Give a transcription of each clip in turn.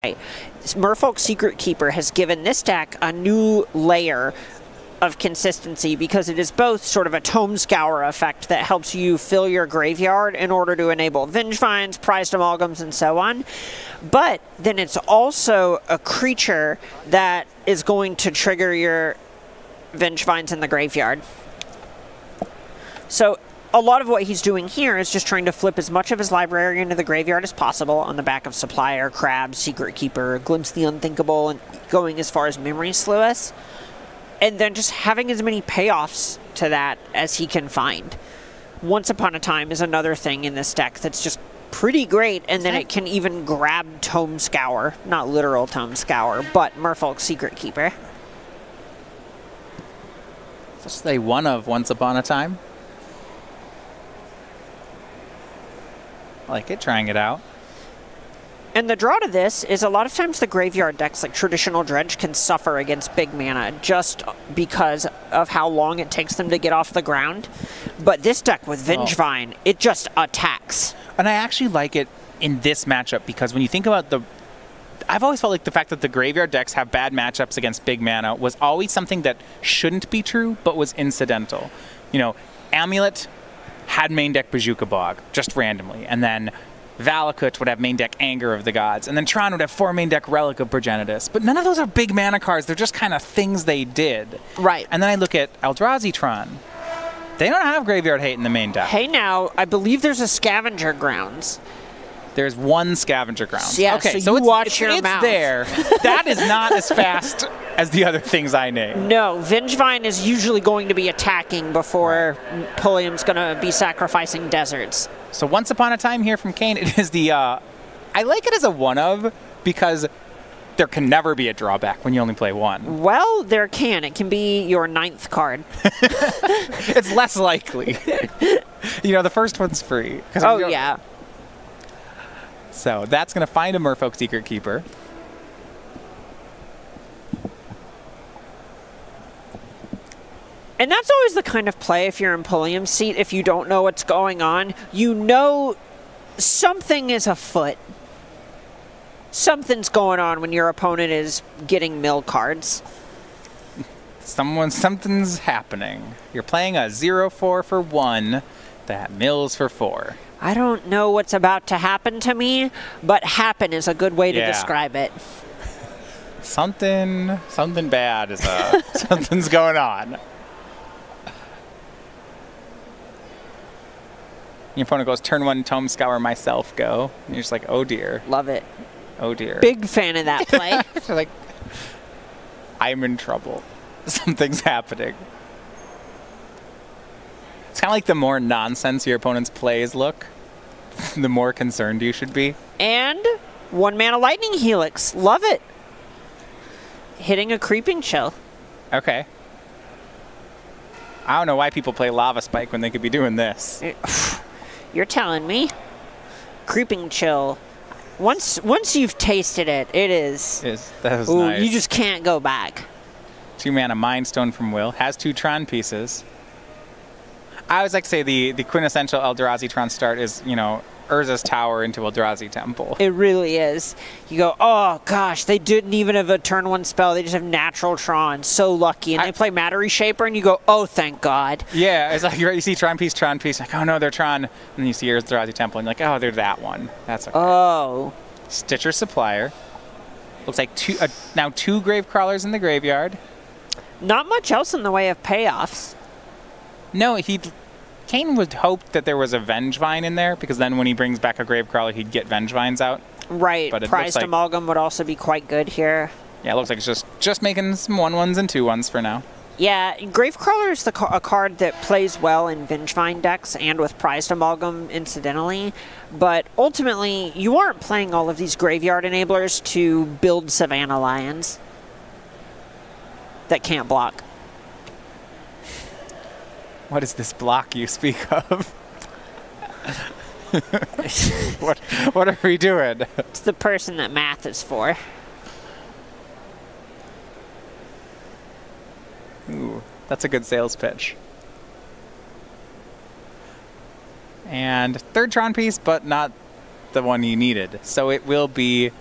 Merfolk's Secret Keeper has given this deck a new layer of consistency because it is both sort of a Tome Scour effect that helps you fill your graveyard in order to enable Vengevines, Prized Amalgams, and so on. But then it's also a creature that is going to trigger your Vengevines in the graveyard. So a lot of what he's doing here is just trying to flip as much of his library into the graveyard as possible on the back of Supplier, Crab, Secret Keeper, Glimpse the Unthinkable, and going as far as Memory Sluice. And then just having as many payoffs to that as he can find. Once Upon a Time is another thing in this deck that's just pretty great, and then it can even grab Tome Scour. Not literal Tome Scour, but Merfolk's Secret Keeper. Just say one of Once Upon a Time. I like it, trying it out. And the draw to this is a lot of times the graveyard decks like Traditional Dredge can suffer against big mana just because of how long it takes them to get off the ground. But this deck with Vengevine, it just attacks. And I actually like it in this matchup because when you think about the... I've always felt like the fact that the graveyard decks have bad matchups against big mana was always something that shouldn't be true, but was incidental. You know, Amulet had main deck Bojuka Bog, just randomly. And then Valakut would have main deck Anger of the Gods, and then Tron would have 4 main deck Relic of Progenitus. But none of those are big mana cards. They're just kind of things they did. Right. And then I look at Eldrazi Tron. They don't have graveyard hate in the main deck. Hey, now, I believe there's a Scavenger Grounds. There's one Scavenger Grounds. Yeah, okay, so you watch your it's mouth. there. That is not as fast as the other things I named. No, Vengevine is usually going to be attacking before Pulliam's going to be sacrificing deserts. So Once Upon a Time here from Cain, it is the... I like it as a one-of because there can never be a drawback when you only play one. Well, there can. It can be your 9th card. It's less likely. You know, the first one's free. Oh, yeah. So that's going to find a Merfolk Secret Keeper. And that's always the kind of play if you're in Pulliam's seat, if you don't know what's going on, you know something is afoot. Something's going on when your opponent is getting mill cards. Something's happening. You're playing a 0/4 for 1 that mills for 4. I don't know what's about to happen to me, but happen is a good way to describe it. Something bad is something's going on. Your opponent goes turn 1 Tome Scour myself go. And you're just like, oh dear. Love it. Oh dear. Big fan of that play. So like, I'm in trouble. Something's happening. It's kind of like the more nonsense your opponent's plays look, the more concerned you should be. And 1 mana Lightning Helix. Love it. Hitting a Creeping Chill. Okay. I don't know why people play Lava Spike when they could be doing this. You're telling me. Creeping Chill. Once you've tasted it, it is. That was ooh, nice. You just can't go back. 2 mana Mind Stone from Will. Has 2 Tron pieces. I always like to say the quintessential Eldrazi Tron start is, you know, Urza's Tower into Eldrazi Temple. It really is. You go, oh gosh, they didn't even have a turn 1 spell. They just have natural Tron. So lucky. And they play Matter Reshaper, and you go, oh, thank God. Yeah, it's like you see Tron piece, like, oh no, they're Tron. And then you see Eldrazi Temple, and you're like, oh, they're that one. That's okay. Oh. Stitcher Supplier. Looks like now 2 Grave Crawlers in the graveyard. Not much else in the way of payoffs. No, Cain would hope that there was a Vengevine in there, because then when he brings back a Gravecrawler, he'd get Vengevines out. Right. But Prized Amalgam would also be quite good here. Yeah, it looks like it's just making some 1/1s and 2/1s for now. Yeah, Gravecrawler is a card that plays well in Vengevine decks and with Prized Amalgam, incidentally. But ultimately, you aren't playing all of these Graveyard Enablers to build Savannah Lions that can't block. What is this block you speak of? What are we doing? It's the person that math is for. Ooh, that's a good sales pitch. And 3rd Tron piece, but not the one you needed. So it will be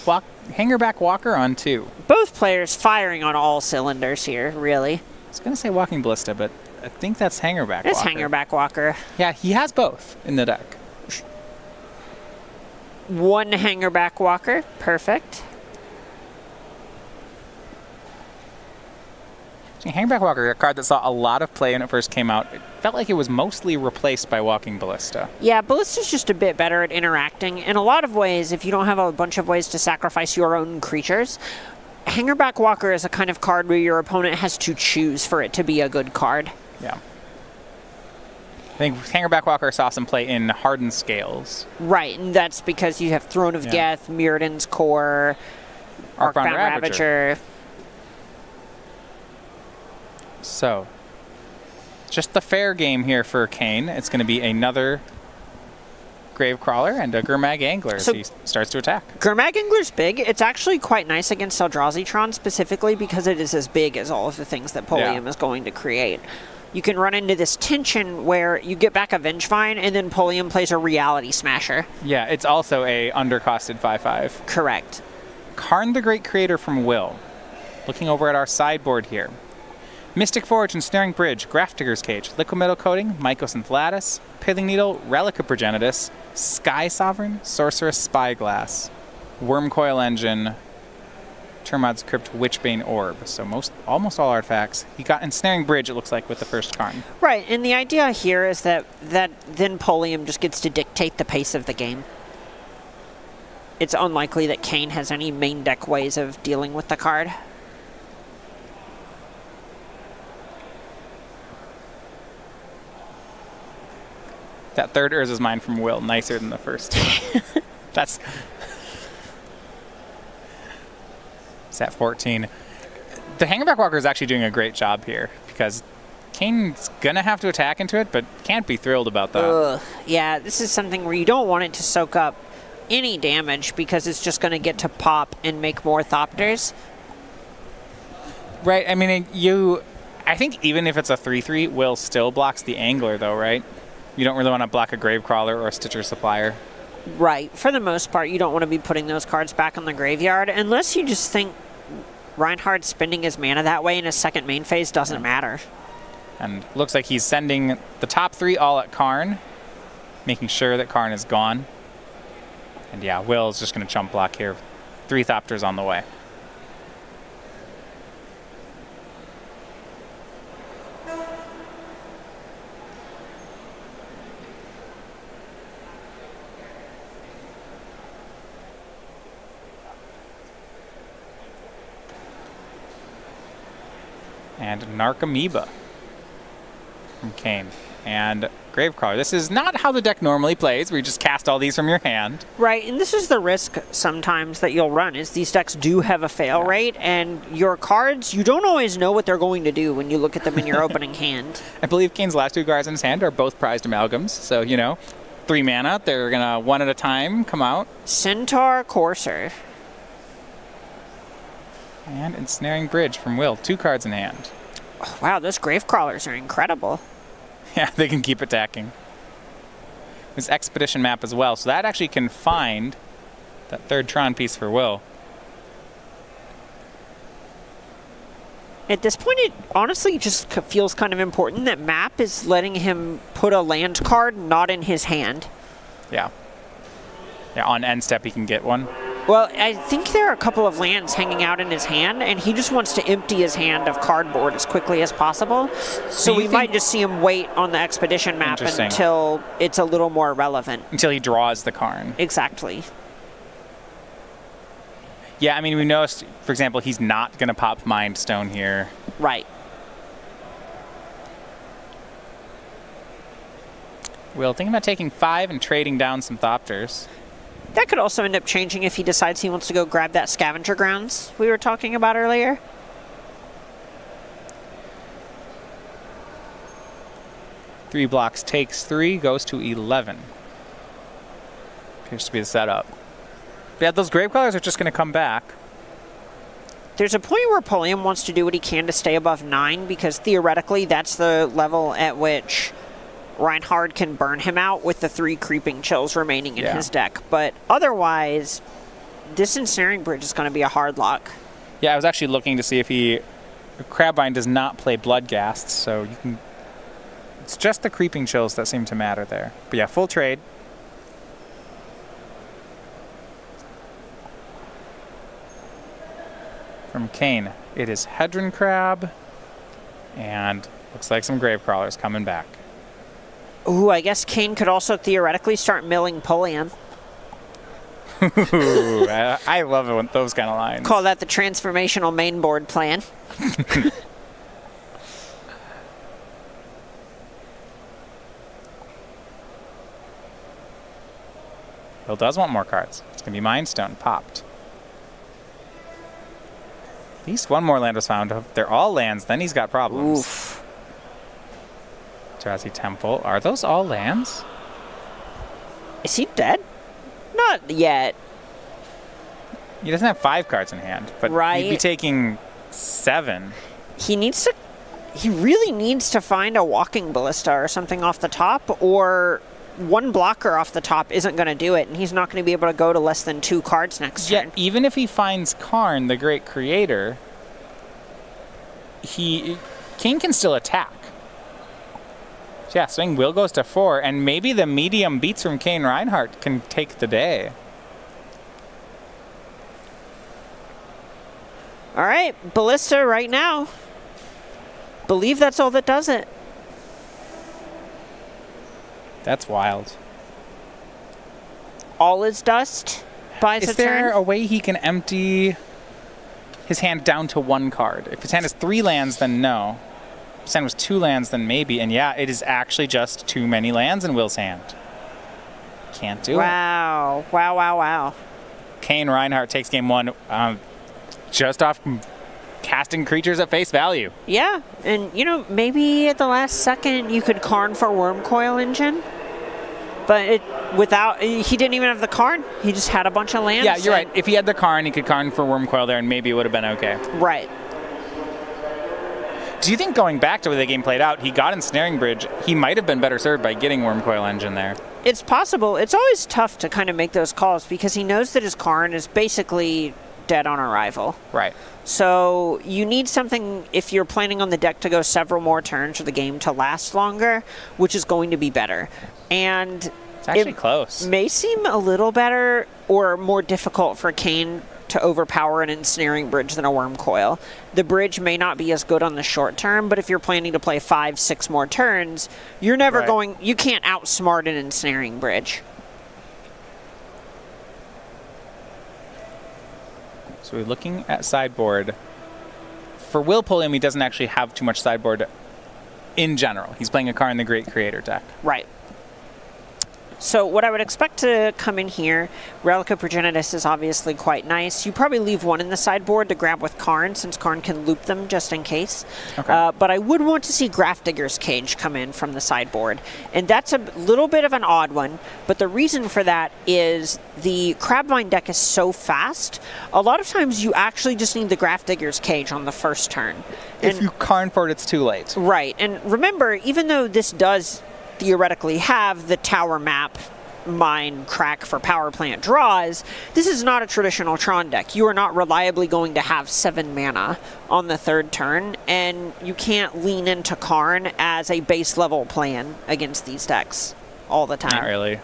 Hangerback Walker on 2. Both players firing on all cylinders here, really. I was going to say Walking Ballista, but I think that's Hangerback Walker. It's Hangerback Walker. Yeah, he has both in the deck. 1 Hangerback Walker. Perfect. Hangerback Walker, a card that saw a lot of play when it first came out. It felt like it was mostly replaced by Walking Ballista. Yeah, Ballista's just a bit better at interacting. In a lot of ways, if you don't have a bunch of ways to sacrifice your own creatures, Hangerback Walker is a kind of card where your opponent has to choose for it to be a good card. Yeah. I think Hangerback Walker saw some play in Hardened Scales. Right, and that's because you have Throne of Geth, Mirrodin's Core, Arcbound Ravager. So, just the fair game here for Cain. It's going to be another Gravecrawler and a Gurmag Angler as he starts to attack. Gurmag Angler's big. It's actually quite nice against Eldrazi-tron specifically because it is as big as all of the things that Pulliam is going to create. You can run into this tension where you get back a Vengevine and then Pulliam plays a Reality Smasher. Yeah, it's also a undercosted 5/5. Correct. Karn the Great Creator from Will. Looking over at our sideboard here. Mystic Forge, Ensnaring Bridge, Grafdigger's Cage, Liquid Metal Coating, Mycos and Thladis, Piddling Needle, Relic of Progenitus, Sky Sovereign, Sorceress Spyglass, Wormcoil Engine, Termod's Crypt, Witchbane Orb. So almost all artifacts. He got Ensnaring Bridge, it looks like, with the first Karn. Right, and the idea here is that then Pulliam just gets to dictate the pace of the game. It's unlikely that Cain has any main deck ways of dealing with the card. That third Urza's Mine from Will, nicer than the first two. That's... It's at 14. The Hangerback Walker is actually doing a great job here because Cain's going to have to attack into it, but can't be thrilled about that. Yeah, this is something where you don't want it to soak up any damage because it's just going to get to pop and make more Thopters. Right, I mean, I think even if it's a 3/3, Will still blocks the Angler, though, right? You don't really want to block a Gravecrawler or a Stitcher Supplier. Right. For the most part, you don't want to be putting those cards back on the graveyard unless you just think Rianhard spending his mana that way in his second main phase doesn't matter. And looks like he's sending the top 3 all at Karn, making sure that Karn is gone. And yeah, Will's just going to chump block here. 3 Thopters on the way. And Narcomoeba from Cain. And Gravecrawler. This is not how the deck normally plays, where you just cast all these from your hand. Right, and this is the risk sometimes that you'll run, is these decks do have a fail rate, and your cards, you don't always know what they're going to do when you look at them in your opening hand. I believe Cain's last 2 cards in his hand are both prized amalgams, so, you know, 3 mana, they're going to, one at a time, come out. Centaur Courser. And Ensnaring Bridge from Will. 2 cards in hand. Oh, wow, those Gravecrawlers are incredible. Yeah, they can keep attacking. There's Expedition Map as well, so that actually can find that 3rd Tron piece for Will. At this point, it honestly just feels kind of important that Map is letting him put a land card not in his hand. Yeah. Yeah, on end step he can get one. Well, I think there are a couple of lands hanging out in his hand, and he just wants to empty his hand of cardboard as quickly as possible. So we might just see him wait on the Expedition Map until it's a little more relevant. Until he draws the Karn. Exactly. Yeah, I mean, we noticed, for example, he's not going to pop Mind Stone here. Right. Will, thinking about taking 5 and trading down some Thopters. That could also end up changing if he decides he wants to go grab that Scavenger Grounds we were talking about earlier. Three blocks takes 3, goes to 11. Appears to be the setup. But yeah, those Gravecrawlers are just going to come back. There's a point where Pulliam wants to do what he can to stay above 9, because theoretically that's the level at which Rianhard can burn him out with the 3 Creeping Chills remaining in his deck. But otherwise, this Ensnaring Bridge is going to be a hard lock. Yeah, I was actually looking to see if Crabvine does not play Bloodghast, so you can... It's just the Creeping Chills that seem to matter there. But yeah, full trade. From Cain, it is Hedron Crab, and looks like some Grave Crawlers coming back. Ooh, I guess Cain could also theoretically start milling Pulliam. Ooh, I love it when those kind of lines. Call that the transformational mainboard plan. Bill does want more cards. It's going to be Mind Stone popped. At least one more land was found. If they're all lands, then he's got problems. Oof. Eldrazi Temple. Are those all lands? Is he dead? Not yet. He doesn't have 5 cards in hand, but right. He'd be taking 7. He really needs to find a Walking Ballista or something off the top, or one blocker off the top isn't going to do it, and he's not going to be able to go to less than 2 cards next turn. Yeah, even if he finds Karn, the Great Creator, Cain can still attack. So yeah, Swing Will goes to 4, and maybe the medium beats from Cain Rianhard can take the day. All right, Ballista right now. Believe that's all that does it. That's wild. All is dust buys a turn. Is there a way he can empty his hand down to 1 card? If his hand is 3 lands, then no. If his hand was 2 lands, then maybe. And yeah, it is actually just too many lands in Will's hand. Can't do it. Wow. Wow, wow, wow. Cain Rianhard takes game 1 just off casting creatures at face value. Yeah, and you know, maybe at the last second you could Karn for Wormcoil Engine, but he didn't even have the Karn. He just had a bunch of lands. Yeah, you're right. If he had the Karn, he could Karn for Wormcoil there, and maybe it would have been okay. Right. Do you think going back to the way the game played out, he got Ensnaring Bridge, he might have been better served by getting Wormcoil Engine there? It's possible. It's always tough to kind of make those calls because he knows that his Karn is basically dead on arrival. Right. So you need something, if you're planning on the deck to go several more turns for the game to last longer, which is going to be better. And it's actually close. May seem a little better or more difficult for Cain to overpower an Ensnaring Bridge than a Wormcoil. The bridge may not be as good on the short term, but if you're planning to play 5-6 more turns, you're never you can't outsmart an Ensnaring Bridge. So we're looking at sideboard. For Will Pulliam, he doesn't actually have too much sideboard in general. He's playing a Karn the Great Creator deck. Right. So what I would expect to come in here, Relic of Progenitus is obviously quite nice. You probably leave 1 in the sideboard to grab with Karn, since Karn can loop them just in case. Okay. But I would want to see Grafdigger's Cage come in from the sideboard. And that's a little bit of an odd one, but the reason for that is the Crabvine deck is so fast, a lot of times you actually just need the Grafdigger's Cage on the first turn. If you Karn for it, it's too late. Right. And remember, even though this does theoretically have the tower map mine crack for power plant draws, this is not a traditional Tron deck. You are not reliably going to have 7 mana on the 3rd turn, and you can't lean into Karn as a base level plan against these decks all the time. Not really.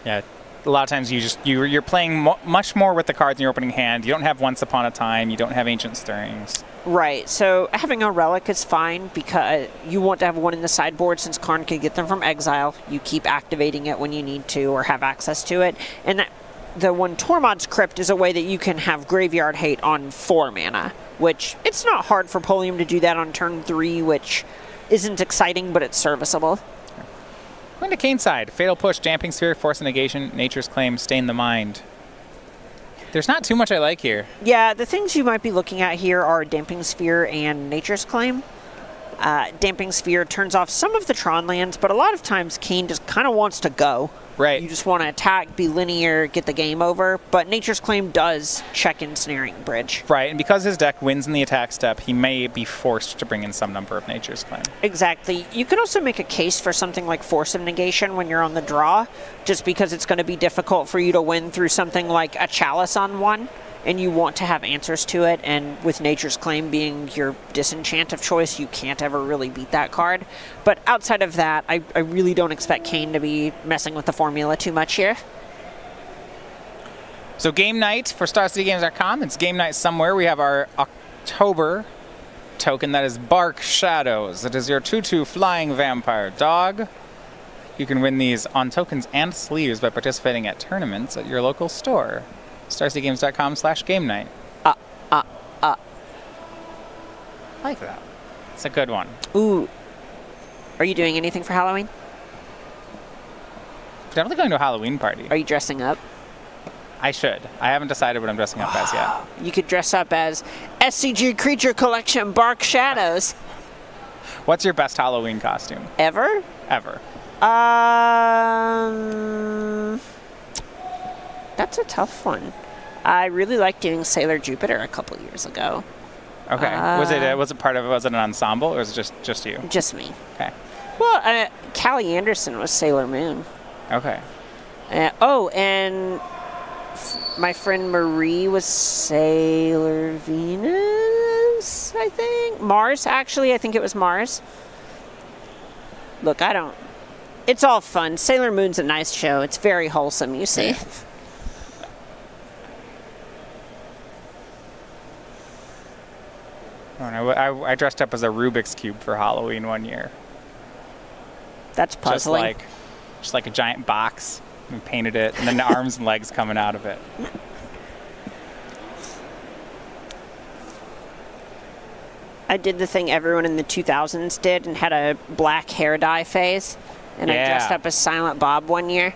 Yeah, a lot of times you're playing much more with the cards in your opening hand. You don't have Once Upon a Time. You don't have Ancient Stirrings. Right, so having a Relic is fine because you want to have 1 in the sideboard since Karn can get them from exile. You keep activating it when you need to or have access to it. And the one Tormod's Crypt is a way that you can have Graveyard Hate on 4 mana, which it's not hard for Pulliam to do that on turn 3, which isn't exciting, but it's serviceable. Going to Cain's side. Fatal Push, Damping Sphere, Force of Negation, Nature's Claim, Stain the Mind. There's not too much I like here. Yeah, the things you might be looking at here are Damping Sphere and Nature's Claim. Damping Sphere turns off some of the Tron lands, but a lot of times Cain just kind of wants to go. Right. You just want to attack, be linear, get the game over, but Nature's Claim does check Ensnaring Bridge. Right, and because his deck wins in the attack step, he may be forced to bring in some number of Nature's Claim. Exactly. You can also make a case for something like Force of Negation when you're on the draw, just because it's going to be difficult for you to win through something like a Chalice on one, and you want to have answers to it, and with Nature's Claim being your disenchant of choice, you can't ever really beat that card. But outside of that, I really don't expect Cain to be messing with the formula too much here. So game night for StarCityGames.com. It's game night somewhere. We have our October token that is Bark Shadows. It is your 2/2 flying vampire dog. You can win these on tokens and sleeves by participating at tournaments at your local store. StarCityGames.com/game night. I like that. It's a good one. Ooh. Are you doing anything for Halloween? Definitely going to a Halloween party. Are you dressing up? I should. I haven't decided what I'm dressing up as yet. You could dress up as SCG Creature Collection Bark Shadows. What's your best Halloween costume? Ever? Ever. That's a tough one. I really liked doing Sailor Jupiter a couple years ago. Okay. Was it part of it? Was it an ensemble, or was it just you? Just me. Okay. Well, Callie Anderson was Sailor Moon. Okay. And my friend Marie was Sailor Venus, I think. Mars, actually. I think it was Mars. Look, it's all fun. Sailor Moon's a nice show. It's very wholesome, you see. Yeah. I dressed up as a Rubik's Cube for Halloween one year. That's puzzling. Just like a giant box. We painted it, and then the arms and legs coming out of it. I did the thing everyone in the 2000s did and had a black hair dye phase. And I dressed up as Silent Bob one year.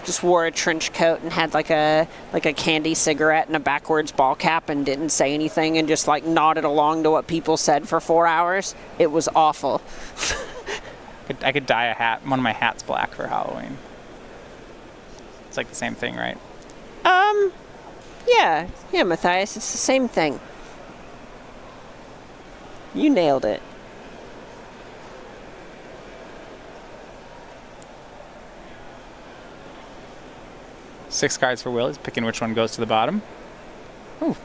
Just wore a trench coat and had like a candy cigarette and a backwards ball cap and didn't say anything and just like nodded along to what people said for 4 hours. It was awful. I could dye a hat. One of my hats black for Halloween. It's like the same thing, right? Yeah, Matthias, it's the same thing. You nailed it. Six cards for Will. He's picking which one goes to the bottom. Ooh,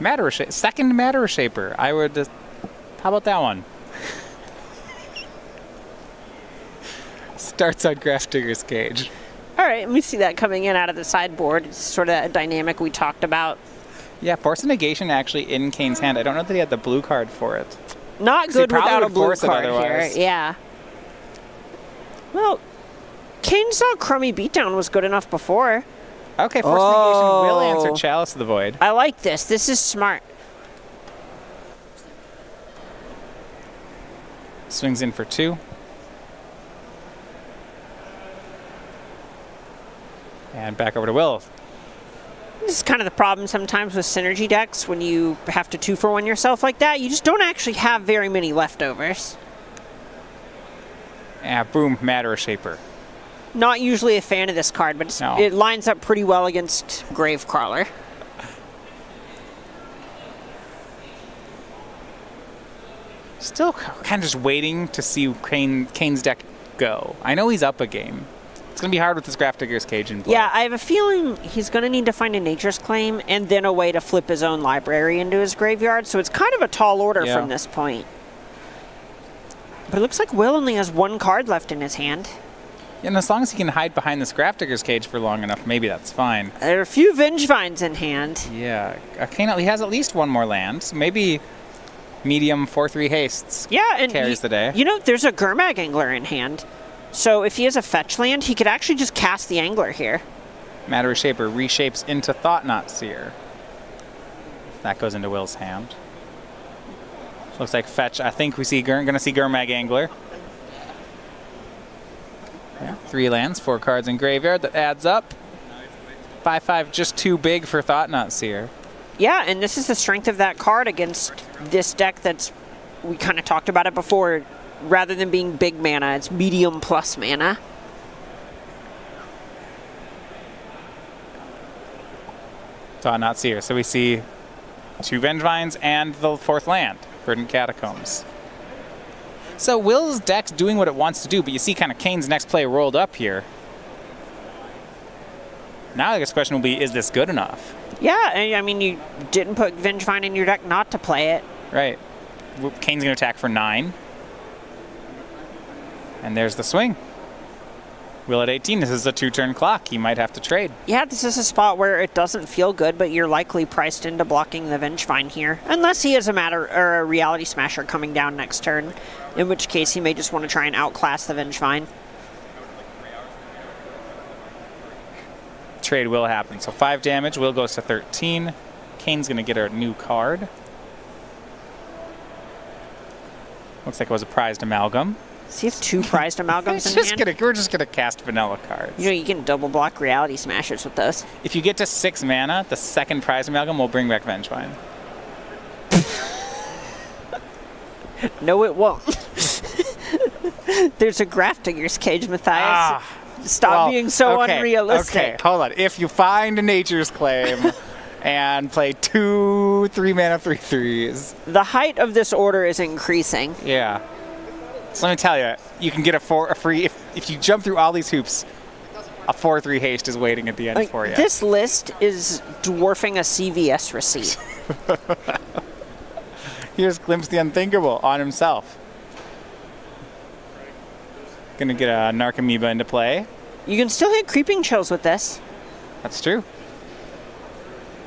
second Matter Shaper. I would. How about that one? Starts on Grafdigger's Cage. All right, we see that coming in out of the sideboard. It's sort of a dynamic we talked about. Yeah, Force of Negation actually in Cain's hand. I don't know that he had the blue card for it. Not good without a blue card here. Yeah. Well, Cain saw Crummy Beatdown was good enough before. Okay, Force of Negation will answer Chalice of the Void. I like this. This is smart. Swings in for 2. And back over to Will. This is kind of the problem sometimes with synergy decks when you have to 2-for-1 yourself like that. You just don't actually have very many leftovers. Yeah, boom, Matter Shaper. Not usually a fan of this card, but it lines up pretty well against Gravecrawler. Still kind of just waiting to see Cain's deck go. I know he's up a game. It's going to be hard with this Grafdigger's Cage in play. Yeah, I have a feeling he's going to need to find a Nature's Claim and then a way to flip his own library into his graveyard, so it's kind of a tall order from this point. But it looks like Will only has 1 card left in his hand. Yeah, and as long as he can hide behind this Grafdigger's Cage for long enough, maybe that's fine. There are a few Vengevines in hand. Yeah, Cain, he has at least 1 more land, so maybe medium 4/3 hastes carries the day. You know, there's a Gurmag Angler in hand. So if he has a fetch land, he could actually just cast the Angler here. Matter Shaper reshapes into Thought-Knot Seer. That goes into Will's hand. Looks like fetch. I think we see going to see Gurmag Angler. Yeah, 3 lands, 4 cards in graveyard. That adds up. 5/5, just too big for Thought-Knot Seer. Yeah, and this is the strength of that card against this deck that's we kind of talked about it before. Rather than being big mana, it's medium plus mana. Thought not see her. So we see 2 Vengevines and the 4th land, Verdant Catacombs. So Will's deck's doing what it wants to do, but you see kind of Cain's next play rolled up here. Now I guess the question will be, is this good enough? Yeah, I mean, you didn't put Vengevine in your deck not to play it. Right. Cain's going to attack for 9. And there's the swing. Will at 18, this is a 2-turn clock. He might have to trade. Yeah, this is a spot where it doesn't feel good, but you're likely priced into blocking the Vengevine here. Unless he has a Reality Smasher coming down next turn, in which case he may just want to try and outclass the Vengevine. Trade will happen. So 5 damage. Will goes to 13. Cain's going to get a new card. Looks like it was a prized amalgam. So you have 2 prized amalgams in hand? We're just going to cast vanilla cards. You know, you can double block Reality Smashers with those. If you get to 6 mana, the second prized amalgam will bring back Vengevine. No, it won't. There's a Grafdigger's Cage, Matthias. Stop being so unrealistic. Okay, hold on. If you find Nature's Claim and play 2 3-mana 3/3s. The height of this order is increasing. Yeah. So let me tell you, you can get a free, if you jump through all these hoops, a 4/3 haste is waiting at the end for you. This list is dwarfing a CVS receipt. Here's Glimpse the Unthinkable on himself. Gonna get a Narcomoeba into play. You can still hit Creeping Chills with this. That's true.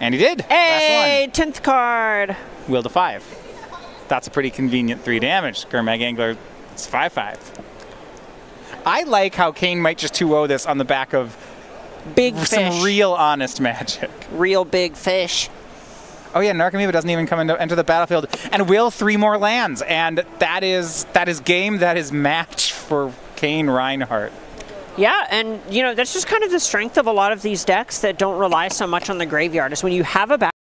And he did. Hey, 10th card. Will to 5. That's a pretty convenient 3 damage. Gurmag Angler, it's 5/5. I like how Cain might just 2-0 this on the back of big fish. Some real honest magic. Real big fish. Oh yeah, Narcomoeba doesn't even come enter the battlefield. And Will 3 more lands. And that is game, that is match for Cain Rianhard. Yeah, and you know, that's just kind of the strength of a lot of these decks that don't rely so much on the graveyard, is when you have a